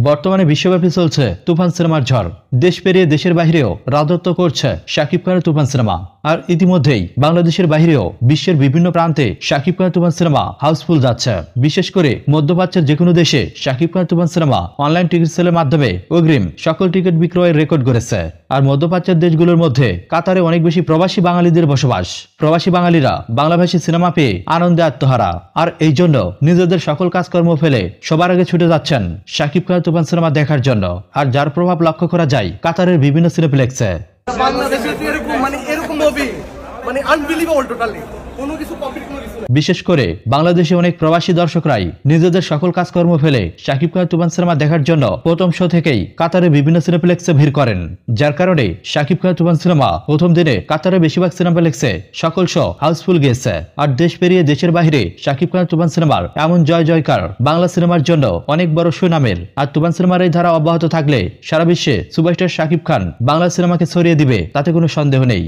বর্তমানে বিশ্বব্যাপী চলছে তুফান সিনেমার ঝড়। দেশ পেরিয়ে দেশের বাইরেও রাজত্ব করছে শাকিব খানের তুফান সিনেমা। আর ইতিমধ্যেই বাংলাদেশের বাইরেও বিশ্বের বিভিন্ন প্রান্তে শাকিব খানের তুফান সিনেমা হাউসফুল যাচ্ছে। বিশেষ করে মধ্যপ্রাচ্যের যে কোনো দেশে শাকিব খানের তুফান সিনেমা অনলাইন টিকিট সেলের মাধ্যমে অগ্রিম সকল টিকিট বিক্রয়ের রেকর্ড গড়েছে। আর মধ্যপ্রাচ্যের দেশগুলোর মধ্যে কাতারে অনেক বেশি প্রবাসী বাঙালিদের বসবাস। প্রবাসী বাঙালিরা বাংলাভাষী সিনেমা পেয়ে আনন্দে আত্মহারা। আর এই জন্য নিজেদের সকল কাজকর্ম ফেলে সবার আগে ছুটে যাচ্ছেন শাকিব খানের তুফান সিনেমা দেখার জন্য। আর যার প্রভাব লক্ষ্য করা যায় কাতারের বিভিন্ন সিনেপ্লেক্সে। বিশেষ করে বাংলাদেশে অনেক প্রবাসী দর্শকরাই নিজেদের সকল কাজকর্ম ফেলে শাকিব খানের তুফান সিনেমা দেখার জন্য প্রথম শো থেকেই কাতারের বিভিন্ন সিনেপ্লেক্সে ভিড় করেন। যার কারণে শাকিব খানের তুফান সিনেমা প্রথম দিনে কাতারের বেশিরভাগ সিনেপ্লেক্সে সকল শো হাউসফুল গিয়েছে। আর দেশ পেরিয়ে দেশের বাইরে শাকিব খানের তুফান সিনেমার এমন জয় জয়কার বাংলা সিনেমার জন্য অনেক বড় সুনামের। আর তুফান সিনেমার এই ধারা অব্যাহত থাকলে সারা বিশ্বে সুপারস্টার শাকিব খান বাংলা সিনেমাকে ছড়িয়ে দিবে, তাতে কোনো সন্দেহ নেই।